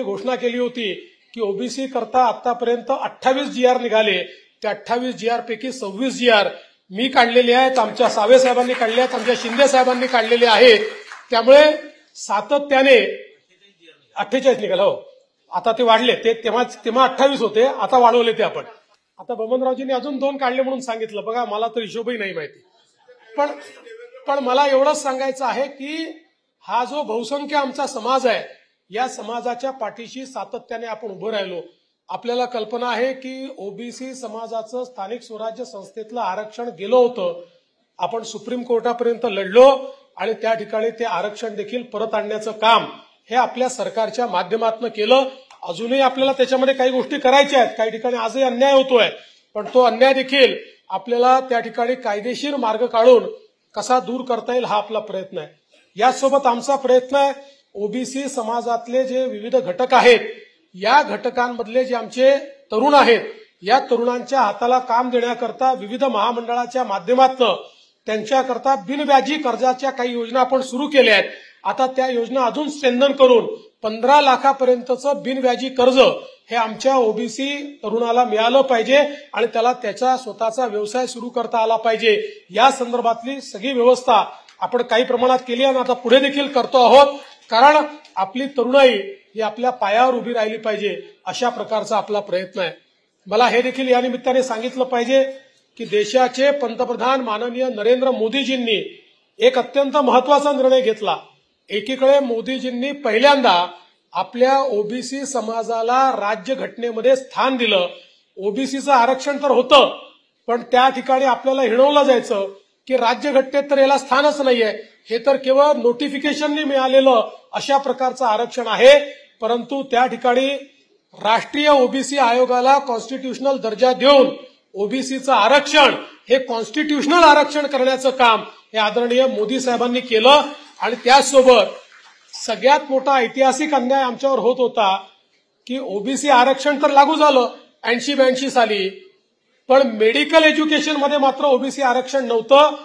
घोषणा केली होती की ओबीसी करता आतापर्यंत 28 GR निघाले. त्या 28 GR पैकी 26 GR मी काढलेले आहेत, आमच्या सावे साहेबांनी काढले आहेत, आमच्या शिंदे साहेबांनी काढलेले आहेत. त्यामुळे सातत्याने 48 निघाले. हो, आता ते वाढले. ते तेव्हा 28 होते, आता वाढवले ते आपण. आता बबनरावजींनी अजून 2 काढले म्हणून सांगितलं. बघा, मला तर हिशोबही नाही माहिती. पण मला एवढंच सांगायचं आहे की हा जो बहुसंख्य आमचा समाज आहे, या समाजाच्या पाठीशी सातत्याने आपण उभं राहिलो. आपल्याला कल्पना आहे की ओबीसी समाजाचं स्थानिक स्वराज्य संस्थेतलं आरक्षण गेलं होतं. आपण सुप्रीम कोर्टापर्यंत लढलो आणि त्या ठिकाणी ते आरक्षण देखील परत आणण्याचं काम हे आपल्या सरकारच्या माध्यमातून केलं. अजूनही आपल्याला त्याच्यामध्ये काही गोष्टी करायच्या आहेत. काही ठिकाणी आजही अन्याय होतोय, पण तो अन्याय देखील आपल्याला त्या ठिकाणी कायदेशीर मार्ग काढून कसा दूर करता येईल हा आपला प्रयत्न आहे. यासोबत आमचा प्रयत्न आहे ओबीसी समाजातले जे विविध घटक आहेत, या घटकांमधले जे आमचे तरुण आहेत, या तरुणांच्या हाताला काम देण्याकरता विविध महामंडळाच्या माध्यमातून त्यांच्याकरता बिनव्याजी कर्जाच्या काही योजना आपण सुरू केल्या आहेत. आता त्या योजना अजून स्ट्रेंथन करून 15 लाखापर्यंतचं बिनव्याजी कर्ज हे आमच्या ओबीसी तरुणाला मिळालं पाहिजे आणि त्याला त्याचा स्वतःचा व्यवसाय सुरू करता आला पाहिजे. या संदर्भातली सगळी व्यवस्था आपण काही प्रमाणात केली आणि आता पुढे देखील करतो आहोत. कारण आपली तरुणाई ही आपल्या पायावर उभी राहिली पाहिजे, अशा प्रकारचा आपला प्रयत्न आहे. मला हे देखील या निमित्ताने सांगितलं पाहिजे की देशाचे पंतप्रधान माननीय नरेंद्र मोदीजींनी एक अत्यंत महत्वाचा निर्णय घेतला. एकीकडे मोदीजींनी पहिल्यांदा आपल्या ओबीसी समाजाला राज्यघटनेमध्ये स्थान दिलं. ओबीसीचं आरक्षण तर होतं, पण त्या ठिकाणी आपल्याला हिणवलं जायचं की राज्यघटनेत तर याला स्थानच नाहीये, हे तर केवळ नोटिफिकेशननी मिळालेलं अशा प्रकारचं आरक्षण आहे. परंतु त्या ठिकाणी राष्ट्रीय ओबीसी आयोगाला कॉन्स्टिट्यूशनल दर्जा देऊन ओबीसीचं आरक्षण हे कॉन्स्टिट्यूशनल आरक्षण करण्याचं काम हे आदरणीय मोदी साहेबांनी केलं. आणि त्याचसोबत सगळ्यात मोठा ऐतिहासिक अन्याय आमच्यावर होत होता की ओबीसी आरक्षण तर लागू झालं 80-82 साली, पण मेडिकल एज्युकेशनमध्ये मात्र ओबीसी आरक्षण नव्हतं.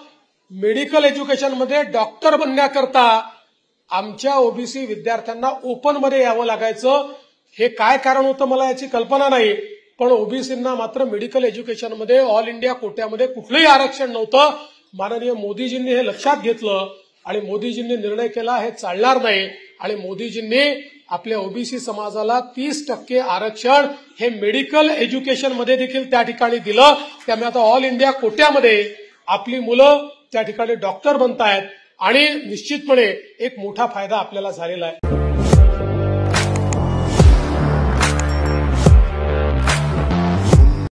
मेडिकल एज्युकेशनमध्ये डॉक्टर बनण्याकरता आमच्या ओबीसी विद्यार्थ्यांना ओपनमध्ये यावं लागायचं. हे काय कारण होतं मला याची कल्पना नाही, पण ओबीसींना मात्र मेडिकल एज्युकेशनमध्ये ऑल इंडिया कोट्यामध्ये कुठलंही आरक्षण नव्हतं. माननीय मोदीजींनी हे लक्षात घेतलं आणि मोदीजींनी निर्णय केला हे चालणार नाही आणि मोदीजींनी आपल्या ओबीसी समाजाला 30% आरक्षण हे मेडिकल एज्युकेशनमध्ये देखील त्या ठिकाणी दिलं. त्यामुळे आता ऑल इंडिया कोट्यामध्ये आपली मुलं त्या ठिकाणी डॉक्टर बनतायत आणि निश्चितपणे एक मोठा फायदा आपल्याला झालेला आहे.